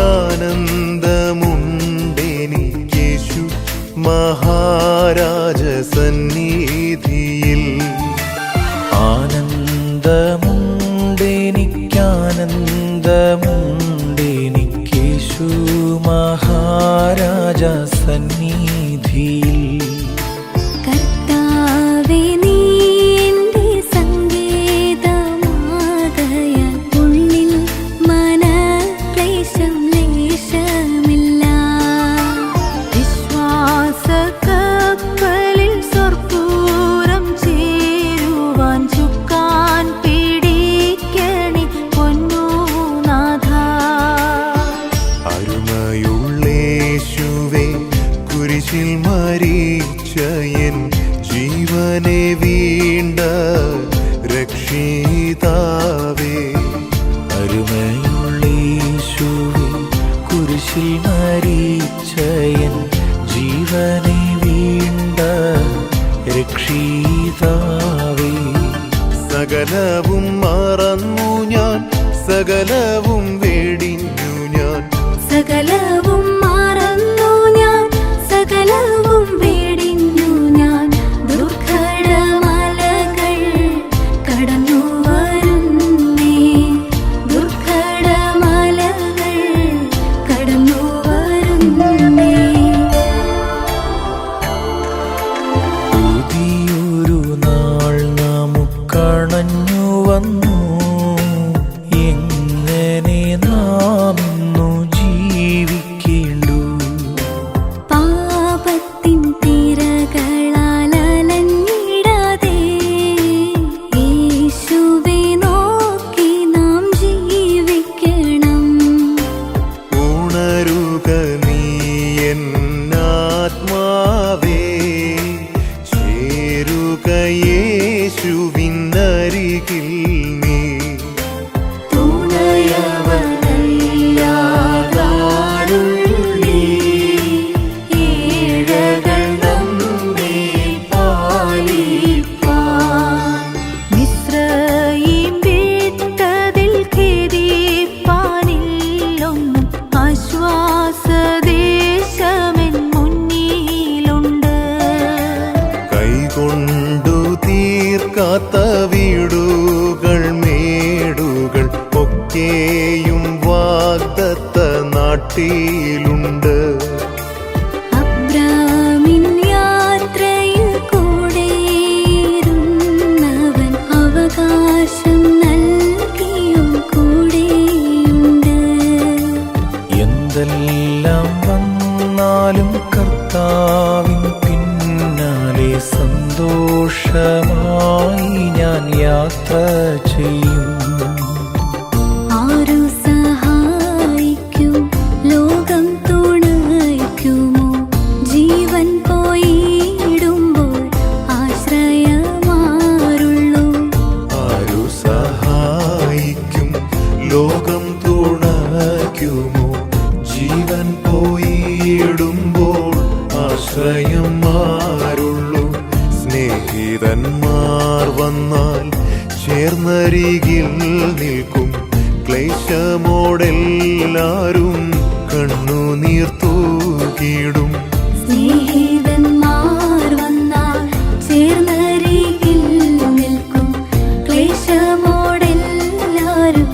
ആനന്ദമുണ്ടെനിക്കേശു മഹാരാജ സന്നിധിയിൽ. ആനന്ദമുണ്ടെനിക്കേശു മഹാരാജ സന്നിധിയിൽ. കുരിശിൽ മരിച്ച എൻ ജീവനെ വീണ്ട രക്ഷിതാവേ. അരുമയുള്ളേശുവേ, കുരിശിൽ മരിച്ച എൻ ജീവനെ വീണ്ട രക്ഷിതാവേ. സകലവും മറന്നു ഞാൻ, സകലവും വെടിഞ്ഞു ഞാൻ, സകലവും മറന്നു ഞാൻ, സകലവും വെടിഞ്ഞു ഞാൻ. ദുർഘടമലകൾ കടന്നു വരുന്നേ, ദുർഘടമലകൾ കടന്നു വരുന്നേ. പുതിയൊരു നാൾ നമുക്കണഞ്ഞു വന്നു, എങ്ങനെ നാം ഇന്നു ജീവിക്കേണ്ടു. പാപത്തിൻ തിരകളാൽ അലഞ്ഞിടാതെ യേശുവെ നോക്കി നാം ജീവിക്കണം. ഉണരുക നീ എന്നാത്മാവേ, ചേരുക യേശുവിനരികിൽ നീ. കൈകൊണ്ടു തീർക്കാത്ത വീടുകൾ മേടുകൾ ഒക്കെയും വാഗ്ദത്ത നാട്ടിലുണ്ട്. അബ്രാമിൻ യാത്രയിൽ കൂടെയിരുന്നവൻ അവകാശം നൽകിയും കൂടെയുണ്ട്. എന്തെല്ലാം വന്നാലും കർത്താവിൻ പിന്നാലെ സന്തോഷമായി ഞാൻ യാത്ര ചെയ്യും. ആരു സഹായിക്കും, ലോകം തുണയ്ക്കുമോ? ജീവൻ പോയിടുമ്പോൾ ആശ്രയമാരുള്ളൂ. ആരു സഹായിക്കും, ലോകം തുണയ്ക്കുമോ? ജീവൻ പോയിടുമ്പോൾ ആശ്രയം ആരുള്ളൂ. സ്നേഹിതന്മാർ വന്നാൽ ചേർന്നരികിൽ നിൽക്കും, ക്ലേശമോടെല്ലാരും കണ്ണുനീർ തൂകിടും. സ്നേഹിതന്മാർ വന്നാൽ ചേർന്നരികിൽ നിൽക്കും, ക്ലേശമോടെല്ലാരും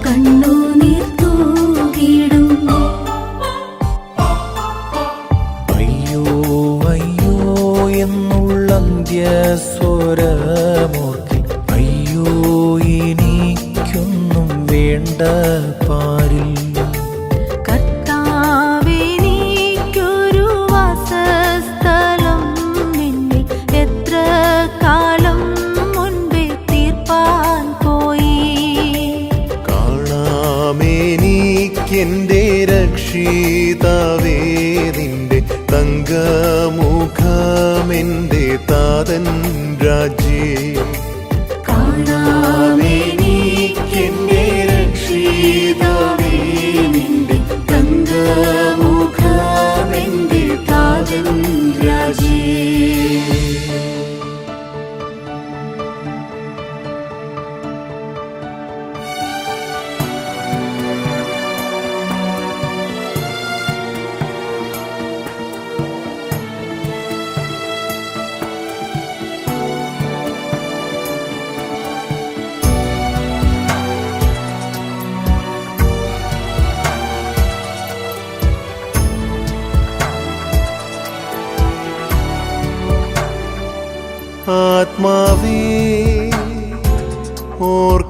കണ്ണുനീർ തൂകിടും. അയ്യോ അയ്യോ എന്നുള്ള അന്ത്യസ്വരമോർത്തി, അയ്യോ എനിക്കൊന്നും വേണ്ട പാരിൽ. കർത്താവെനിക്കൊരു വാസസ്ഥലം നിന്നിൽ എത്ര കാലം മുൻപേ തീർപ്പാൻ പോയി. കാണാമെനിക്കെന്റെ രക്ഷിതാവേ നിന്റെ തങ്കമുഖമെന്റെ താതൻ രാജ്യം. കാണാമെനിക്കെന്റെ രക്ഷിതാവേ നിന്റെ തങ്കമുഖമെന്റെ താതൻ രാജ്യം.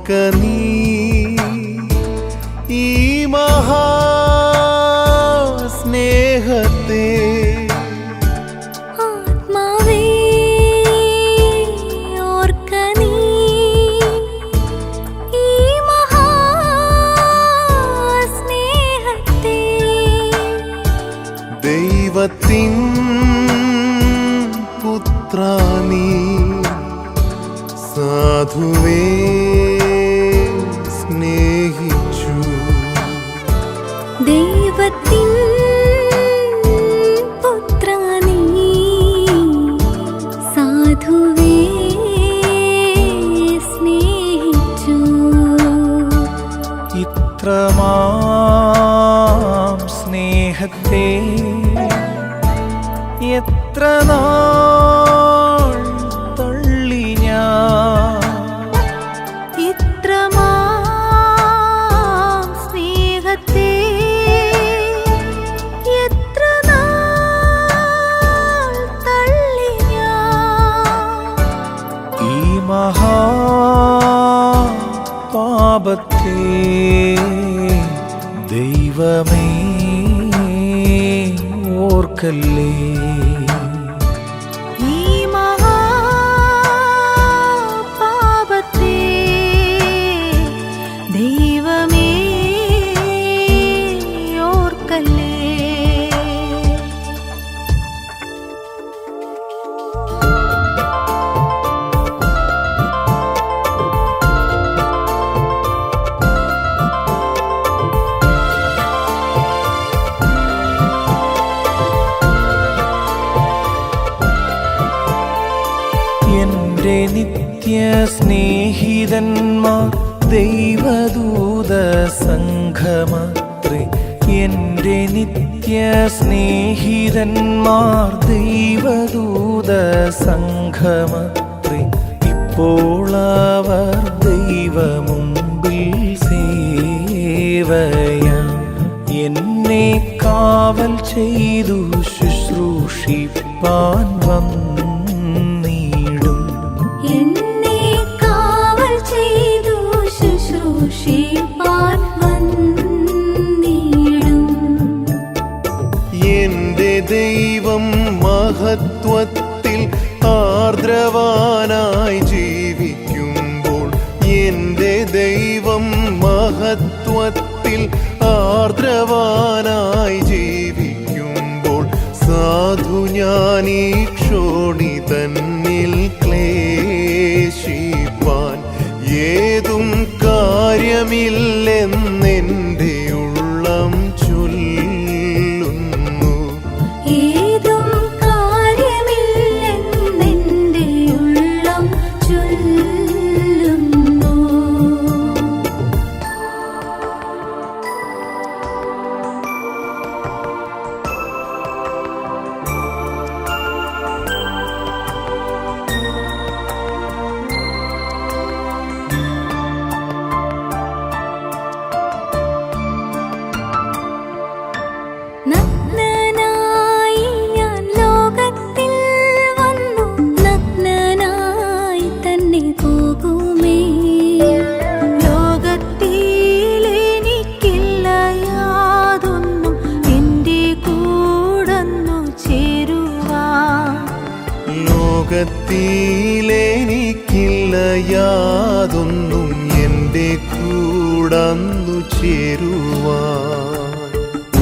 ഓർക്ക നീ ഈ മഹാസ്നേഹത്തെ. ആത്മാവേ ഓർക്ക നീ ഈ മഹാസ്നേഹത്തെ. ദൈവത്തിൻ പുത്രാ നീ സാധുവേ സ്നേഹിച്ചു. ദൈവത്തിൻ പുത്രാ നീ സാധുവേ സ്നേഹിച്ചു. ഇത്രമാം സ്നേഹത്തെ എത്ര നാൾ തള്ളി ഞാൻ. ഇത്രമാം സ്നേഹത്തെ എത്ര നാൾ തള്ളി ഞാൻ. ഈ മഹാപാപത്തെ ദൈവമേ ഓർക്കല്ലേ. ഈ മഹാപാപത്തെ ദൈവമേ ഓർക്കല്ലേ. എന്റെ നിത്യ സ്നേഹിതന്മാർ ദൈവദൂത സംഘമത്രേ. എന്റെ നിത്യ സ്നേഹിതന്മാർ ദൈവദൂത സംഘമത്രേ. ഇപ്പോൾ അവർ ദൈവമുമ്പിൽ സേവയാം. എന്നെ കാവൽ ചെയ്തു ശുശ്രൂഷിപ്പാൻ വന്നിടും. എന്നെ കാവൽ ചെയ്തു ശുശ്രൂഷിപ്പാൻ വന്നിടും. എന്റെ ദൈവം മഹത്വത്തിൽ ആർദ്രവാനായി ജീവിക്കുമ്പോൾ. എന്റെ ദൈവം മഹത്വത്തിൽ ആർദ്രവാനായി ജീവിക്കുമ്പോൾ. സാധു ഞാനീ ക്ഷോണി തന്നിൽ ക്ലേശിപ്പാൻ ഏതും കാര്യമില്ലെന്നെൻ്റെ ഉള്ളം ചൊല്ലുന്നു. ഏതും കാര്യമില്ലെന്നെൻ്റെ ഉള്ളം ചൊല്ലുന്നു. നഗ്നനായി ഞാൻ ലോകത്തിൽ വന്നു, നഗ്നനായി തന്നെ പോകുമേ. ലോകത്തിൽ എനിക്കില്ല യാതൊന്നും എൻ്റെ കൂടന്നു ചേരുവാൻ. ലോകത്തിലെനിക്കില്ല യാതൊന്നും എൻ്റെ കൂടന്നു ചേരുവാൻ.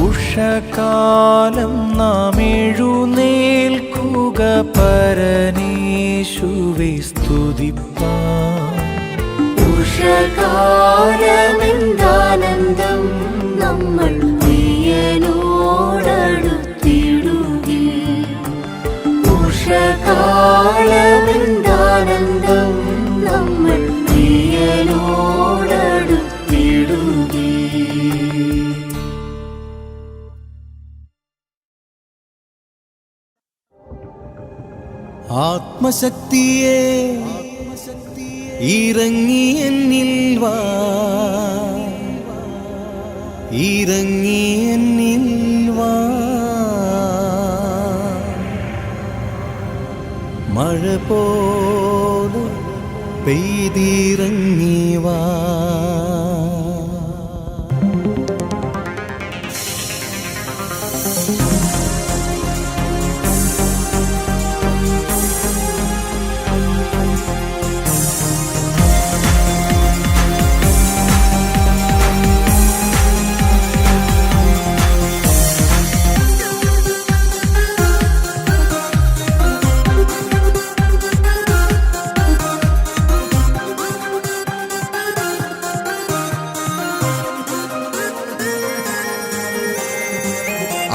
ഉഷകാലം നാം എഴുന്നേൽക്കുക പരനേശുവെ സ്തുതിപ്പാൻ. ഉഷകാലമെന്താനന്ദം നമ്മൾ പ്രിയനോടടുത്തിടുകിൽ. ഉഷകാലമെന്താനന്ദം നമ്മൾ പ്രിയനോടടുത്തിടുകിൽ. ആത്മശക്തിയെ ഇറങ്ങി എന്നിൽ വാ, ഇറങ്ങി എന്നിൽ വാ. മഴ പോലെ പെയ്തിറങ്ങി വാ.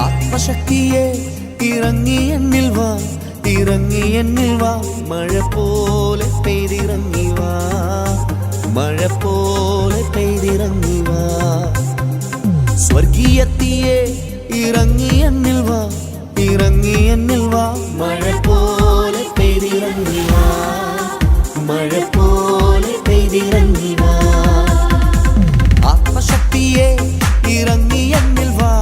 ആത്മശക്തിയെ ഇറങ്ങി എന്നിൽ വാ, ഇറങ്ങി എന്നിൽ വാ, മഴ പോലെ പെയ്തിറങ്ങി വാ, മഴ പോലെ പെയ്തിറങ്ങി വാ. സ്വർഗീയത്തിയെ ഇറങ്ങി എന്നിൽ വാ, ഇറങ്ങി എന്നിൽ വാ, മഴ പോലെ പെയ്തിറങ്ങി വാ, മഴ പോലെ പെയ്തിറങ്ങി വാ. ആത്മശക്തിയെ ഇറങ്ങി എന്നിൽ വാ,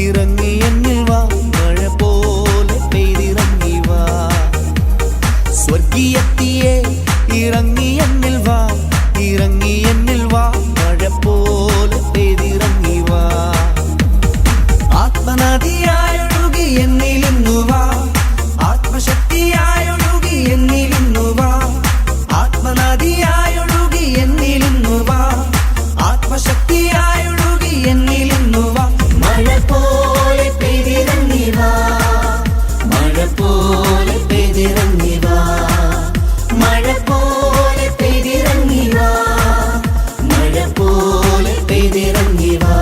ഇറങ്ങി എന്നിൽ വാ, മഴ പോലെ പെയ്തിറങ്ങി വാ. സ്വർഗീയത്തിയെ ഇറങ്ങി എന്നിൽ വാ, ഇറങ്ങി എന്നിൽ വാ, മഴ പോലെ പെയ്തിറങ്ങി വാ. ആത്മനദിയായൊഴുകി എന്നിലിന്നു വാ, ആത്മശക്തിയായൊഴുകി എന്നിലിന്നു വാ, ആത്മനദിയായൊഴുകി എന്നിലിന്നു വാ, ആത്മശക്തിയായൊഴുകി എന്നിലിന്നു വാ. മഴ പോലെ പെയ്തിറങ്ങി വാ, മഴ പോലെ പെയ്തിറങ്ങി വാ, മഴ പോലെ പെയ്തിറങ്ങി വാ, മഴ പോലെ പെയ്തിറങ്ങി വാ.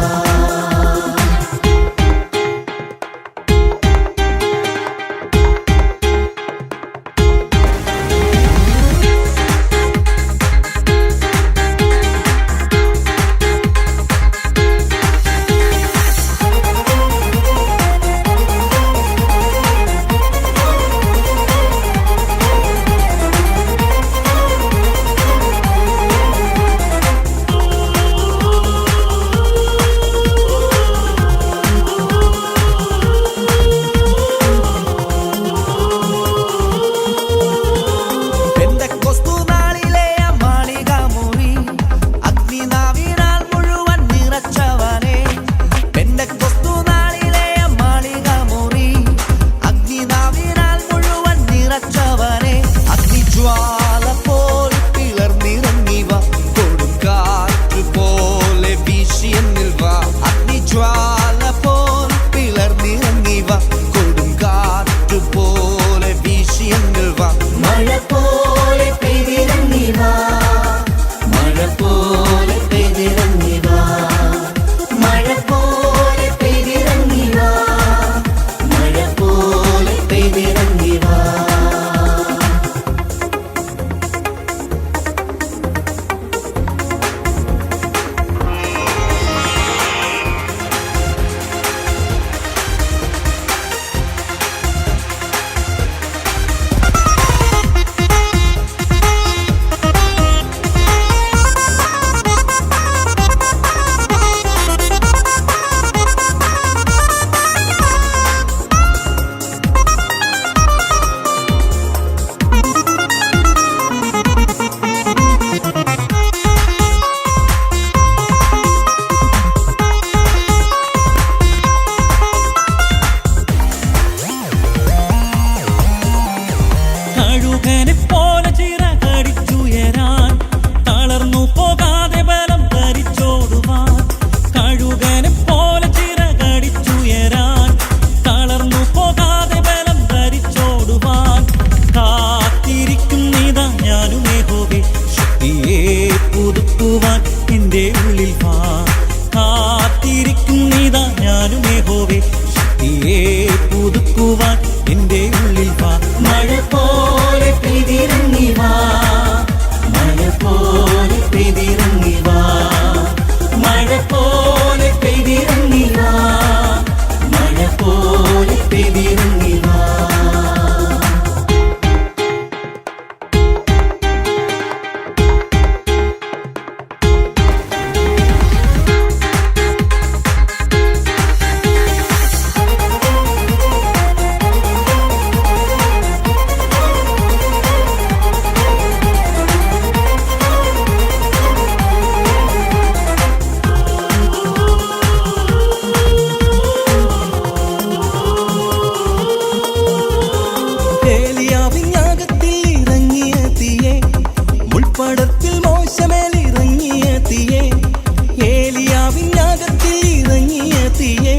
തീയേ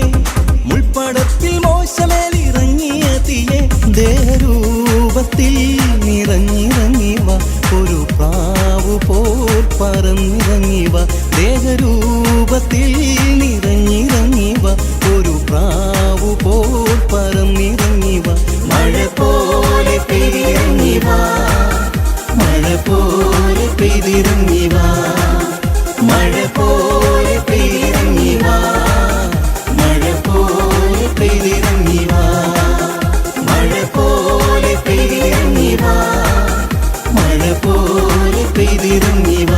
മുൾപ്പടത്തിൽ മോശമേലിറങ്ങിയ തീയേ ദേഹരൂപത്തിൽ നിറഞ്ഞിറങ്ങിവ ഒരു പ്രാവു പോൽ പറന്നിറങ്ങിവ ദേഹരൂപത്തിൽ നിറഞ്ഞിറങ്ങിവ ഒരു പ്രാവു പോൽ പറന്നിറങ്ങിവ മഴ പോലെ പെയ്തിറങ്ങിവ മഴ പോലെ പെയ്തിറങ്ങിവ മഴ പോലെ പെയ്തിറങ്ങിവ മഴ പോലെ പെയ്തിറങ്ങിവ മഴ പോലെ പെയ്തിറങ്ങിവ മഴ പോലെ പെയ്തിറങ്ങിവ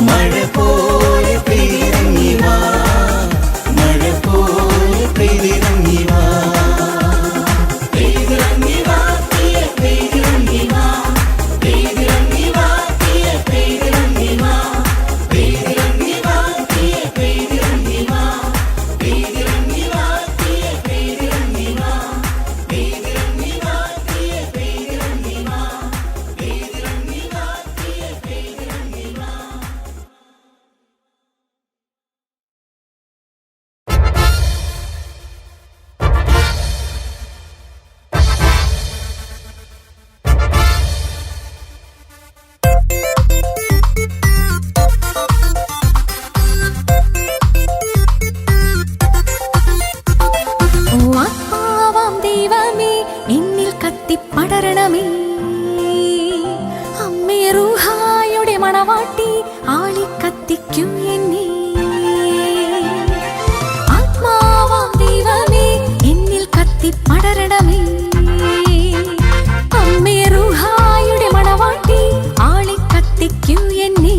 മഴ പോലെ പെയ്തിറങ്ങിവ മഴ പോലെ പെയ്തിറങ്ങിവ പടരണമേ അമ്മേ റൂഹായുടെ മണവാട്ടി ആളി കത്തിക്കൂ എന്നെ ആത്മാവാം ദൈവമേ എന്നിൽ കത്തിപ്പടരണമേ അമ്മേ റൂഹായുടെ മണവാട്ടി ആളി കത്തിക്കൂ എന്നെ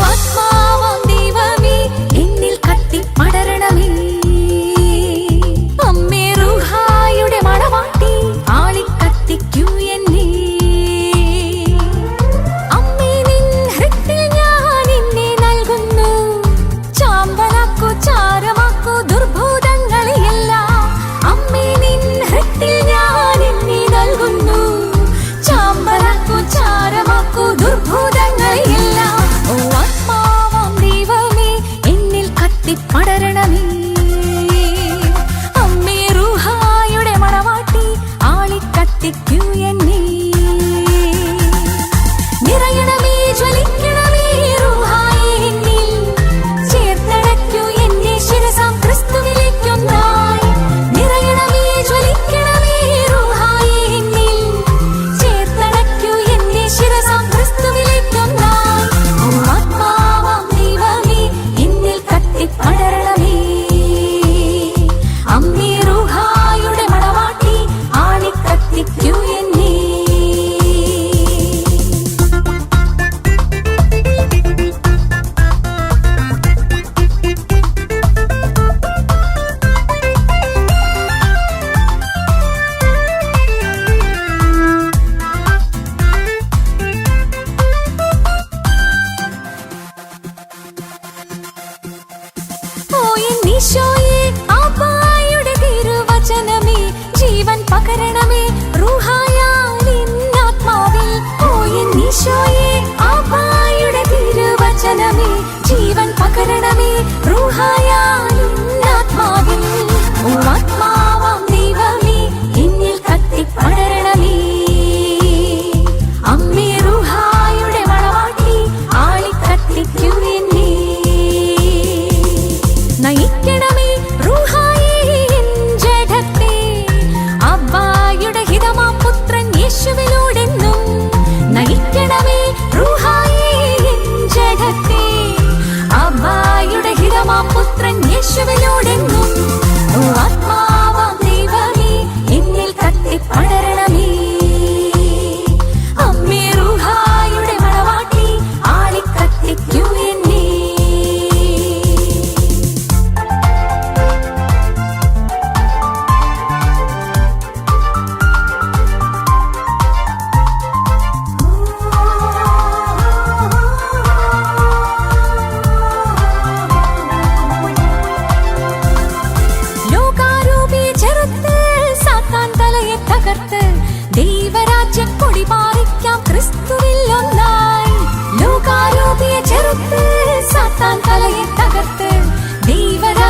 ആത്മാവാം ദൈവമേ എന്നിൽ കത്തിപ്പടരണമേ അമ്മേ റൂഹായുടെ മണവാട്ടി ആളി കത്തിക്കൂ എന്നെ അമ്മേ നിൻ ഹൃത്തിൽ ഞാൻ എന്നെ നൽകുന്നു ചാമ്പലാക്കു ചാരമാക്കു ദുർഭൂതങ്ങളെയെല്ലാം അമ്മേ നിൻ ഹൃത്തിൽ ഞാൻ എന്നെ നൽകുന്നു ചാമ്പലാക്കു ചാരമാക്കു ദുർഭൂതങ്ങളെയെല്ലാം ആത്മാവാം ദൈവമേ എന്നിൽ കത്തിപ്പടരണമേ അമ്മേ റൂഹായുടെ മണവാട്ടി ആളി കത്തിക്കൂ എന്നെ നിറയണമേ ജ്വലിക്കണമേ റൂഹായേ എന്നിൽ ചേർത്തടയ്ക്കൂ എന്നെ ശിരസാം ക്രിസ്തുവിലേക്കൊന്നായി നിറയണമേ ജ്വലിക്കണമേ റൂഹായേ എന്നിൽ ചേർത്തടയ്ക്കൂ എന്നെ ശിരസാം ക്രിസ്തുവിലേക്കൊന്നായി ആത്മാവാം ദൈവമേ എന്നിൽ കത്തിപ്പടരണമേ അമ്മേ റൂഹായുടെ മണവാട്ടി ആളി കത്തിക്കൂ എന്നെ ഓ എന്നീശോയേ ആപ്പായുടെ തിരുവചനമേ ജീവൻ പകരണമേ റൂഹായാൽ ഇന്നാത്മാവിൽ ഓ എന്നീശോയേ ആപ്പായുടെ തിരുവചനമേ ജീവൻ പകരണമേ റൂഹായാൽ ഇന്നാത്മാവിൽ ഓ ആത്മാവാം ദൈവമേ എന്നിൽ കത്തിപ്പടരണമേ അമ്മേ റൂഹായുടെ മണവാട്ടി ആളി കത്തിക്കൂ എന്നെ നയിക്കണമേ റൂഹായേ എൻ ജഡത്തെ അബ്ബായുടെ ഹിതമാം പുത്രൻ യേശുവിലൂടെന്നും നയിക്കണമേ റൂഹായേ എൻ ജഡത്തെ അബ്ബായുടെ ഹിതമാം പുത്രൻ യേശുവിലൂടെന്നും ആത്മാവാം ദൈവമേ എന്നിൽ കത്തിപ്പടരണമേ അമ്മേ റൂഹായുടെ മണവാട്ടി ആളി കത്തിക്കൂ എന്നെ ലോകാര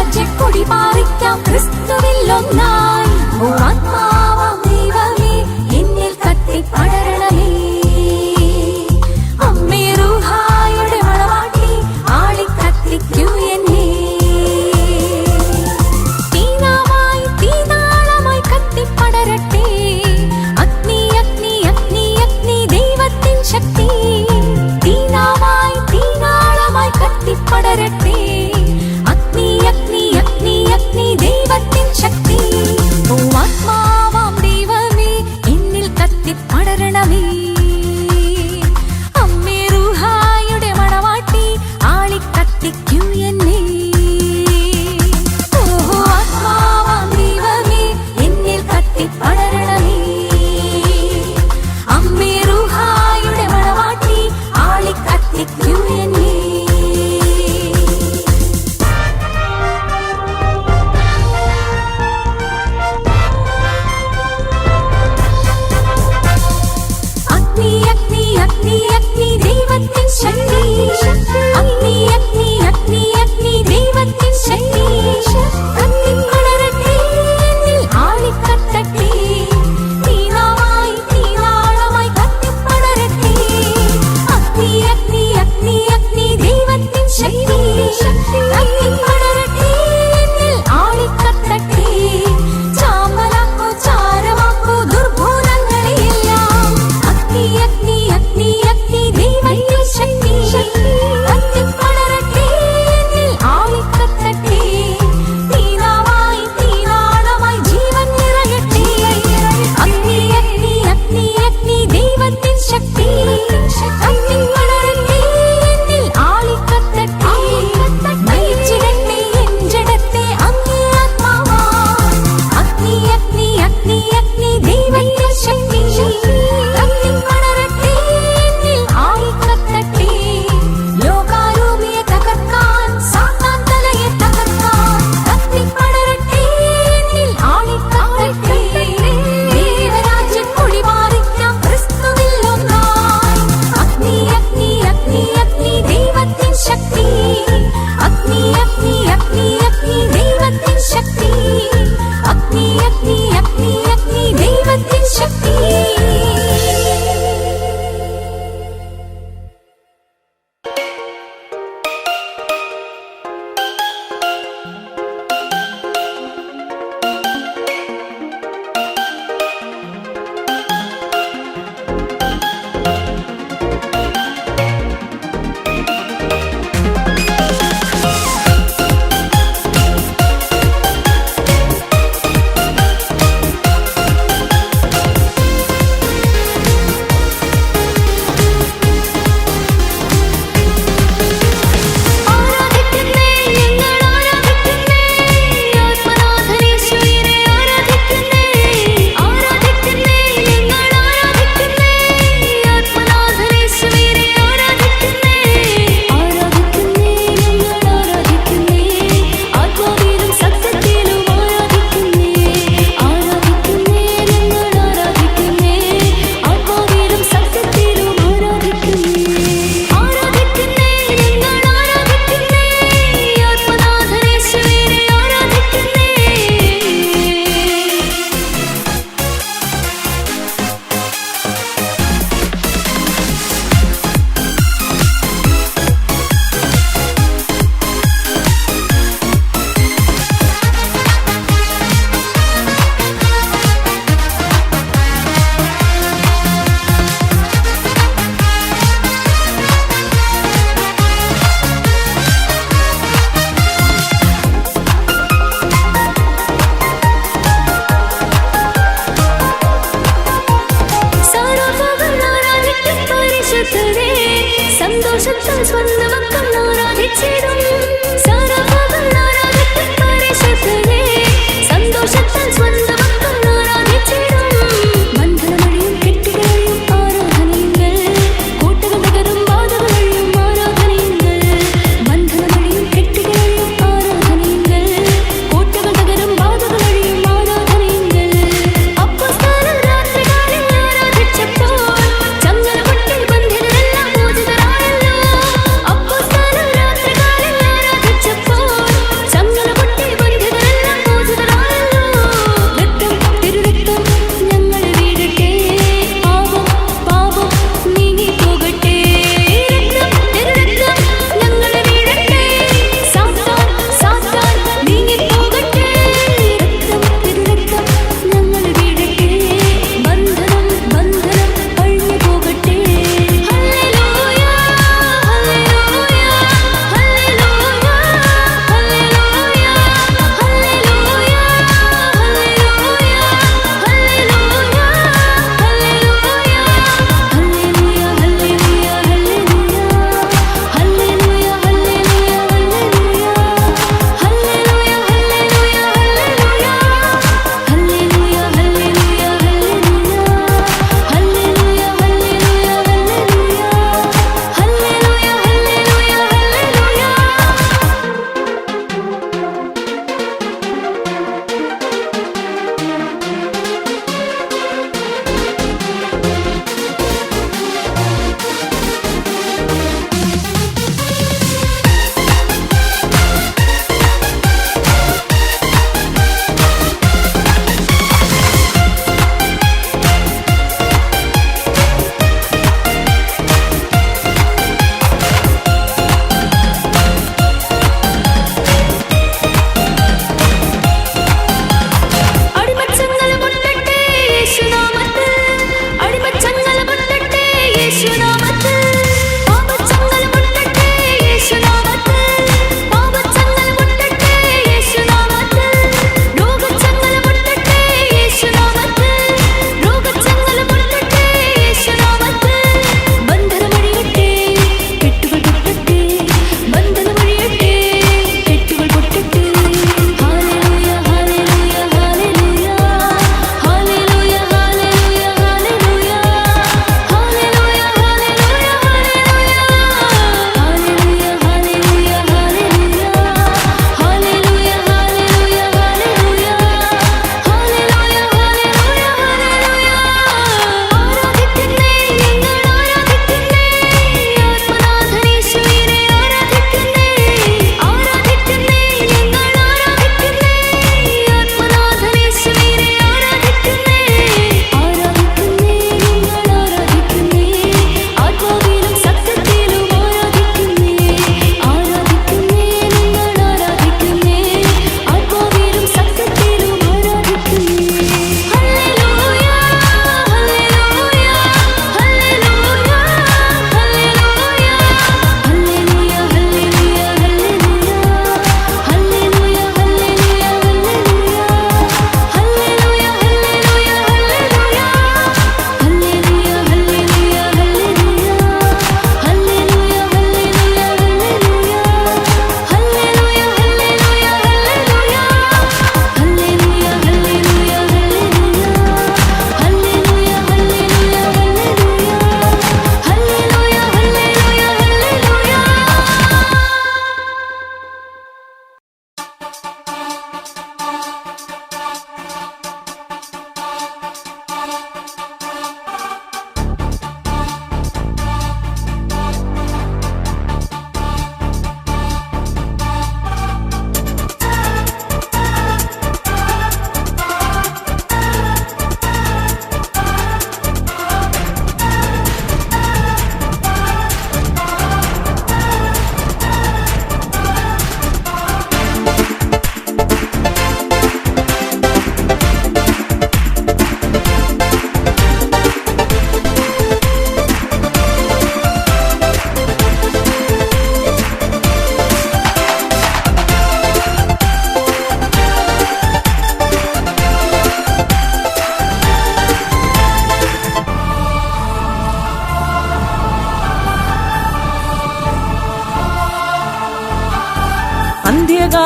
രാജ്യക്കൊടി പാറിക്കാം ക്രിസ്തുവിൽ ഒന്നായി. ഓ ആത്മാവാം ദൈവമേ എന്നിൽ കത്തിപ്പടരണമേ. അമ്മേ റൂഹായുടെ മണവാട്ടി ആളിക്കത്തിക്കൂ എന്നെ. തീനാളമായി തീനാളമായി കത്തിപ്പടരട്ടെ. അഗ്നി അഗ്നി അഗ്നി അഗ്നി ദൈവത്തിൻ ശക്തി. തീനാളമായി തീനാളമായി കത്തിപ്പടരട്ടെ. അഗ്നി അഗ്നി അഗ്നി അഗ്നി ദൈവത്തിൻ ശക്തി. ഓ ആത്മാവാം ദൈവമേ എന്നിൽ കത്തിപ്പടരണമേ.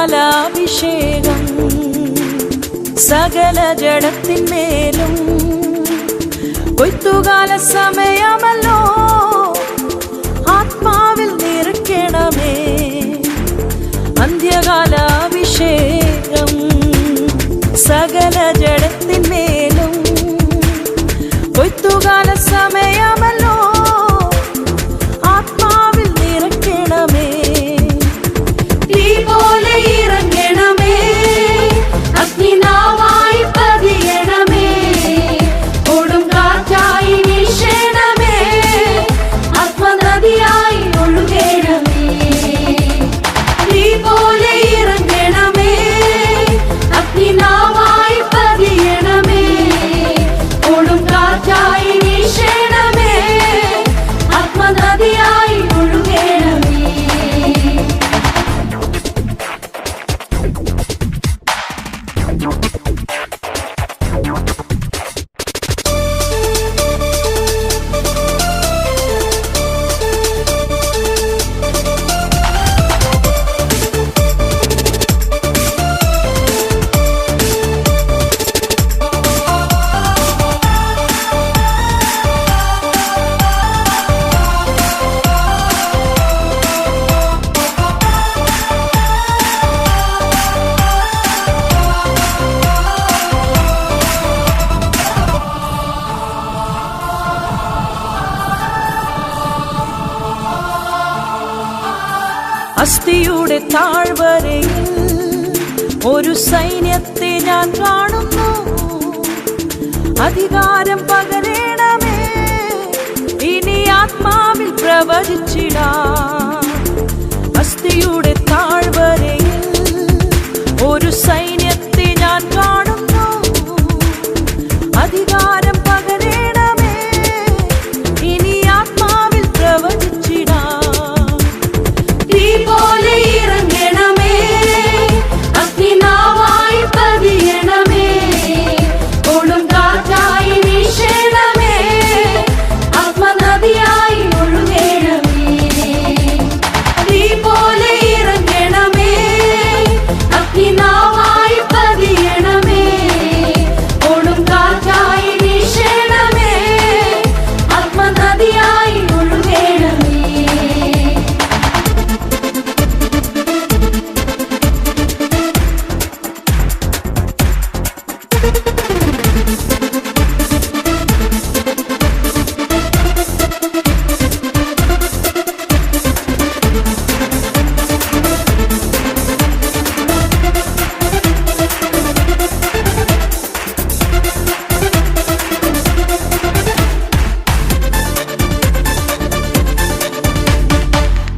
അന്ത്യകാലാഭിഷേകം സകല ജഡത്തിന്മേലും കൊയ്ത്തുകാല സമയമല്ലോ ആത്മാവിൽ നിറയ്ക്കണമേ അന്ത്യകാലാഭിഷേകം സകല ജഡത്തിന്മേലും കൊയ്ത്തുകാല സമയമല്ലോ ആത്മാവിൽ നിറയ്ക്കണമേ തീ പോലെ ഇറങ്ങണമേ അഗ്നിനാവായി പതിയണമേ കൊടും കാറ്റായി വീശണമേ ആത്മനദിയായി ഒഴുകണമേ തീ പോലെ ഇറങ്ങണമേ അഗ്നിനാവായി പതിയണമേ കൊടും കാറ്റായി വീശണമേ ആത്മനദിയായി ഒഴുകണമേ അസ്ഥിയുടെ താഴ്വരയിൽ ഒരു സൈന്യത്തെ ഞാൻ കാണുന്നു അധികാരം പകരണമേ ഇനി ആത്മാവിൽ പ്രവചിച്ചിടാം അസ്ഥിയുടെ താഴ്വരയിൽ ഒരു സൈന്യത്തെ ഞാൻ കാണുന്നു അധികാരം പകരണമേ ഇനി ആത്മാവിൽ പ്രവചിച്ചിടാം തീ പോലെ ഇറങ്ങണമേ അഗ്നിനാവായി പതിയണമേ കൊടും കാറ്റായി വീശണമേ ആത്മനദിയായി ഒഴുകണമേ തീ പോലെ ഇറങ്ങണമേ അഗ്നിനാവായി പതിയണമേ കൊടും കാറ്റായി വീശണമേ ആത്മനദിയായി ഒഴുകണമേ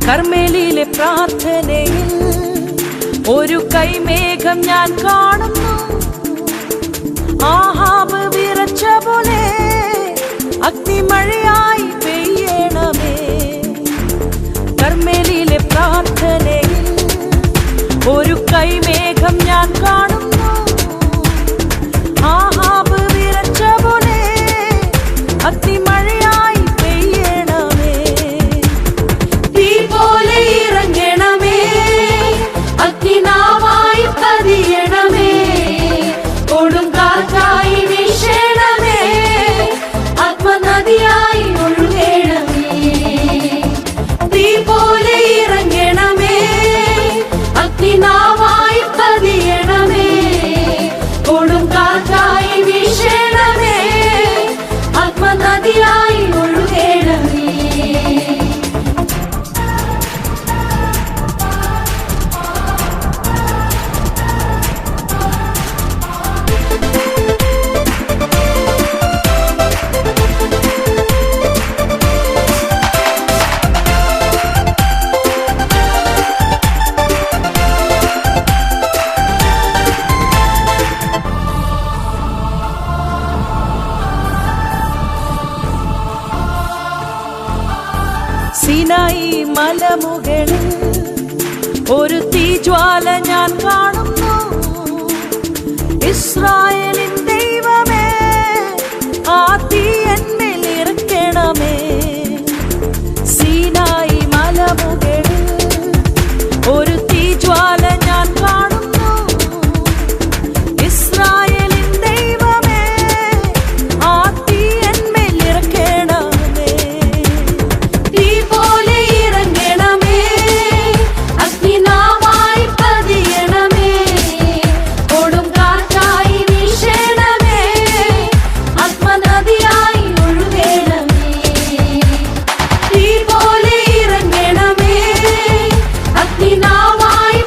കർമ്മേലിയിലെ പ്രാർത്ഥനയിൽ ഒരു കൈമേഘം ഞാൻ കാണുന്നു ആഹാബ് വിറച്ച പോലെ അഗ്നിമഴയായി പെയ്യണമേ കർമ്മേലിയിലെ പ്രാർത്ഥനയിൽ ഒരു കൈമേഘം ഞാൻ കാണുന്നു ആഹാബ് വിറച്ച പോലെ അഗ്നിമഴയായി പെയ്യണമേ തീ പോലെ ഇറങ്ങണമേ അഗ്നിനാവായി പതിയണമേ കൊടും കാറ്റായി വീശണമേ ആത്മനദിയായി ഒഴുകണമേ തീ പോലെ ഇറങ്ങണമേ അഗ്നിനാവായി പതിയണമേ കൊടും കാറ്റായി വീശണമേ ആത്മനദിയായി ഒഴുകണമേ സിനായി മലമുകളിൽ ഒരു തീജ്വാല ഞാൻ കാണുന്നു ഇസ്രായേലിൻ ദൈവമേ ആ തീ എന്മേൽ ഇറക്കണമേ സീനായി മലമുകളിൽ ഒരു തീജ്വാല ഞാൻ കാണുന്നു തീനാളമായി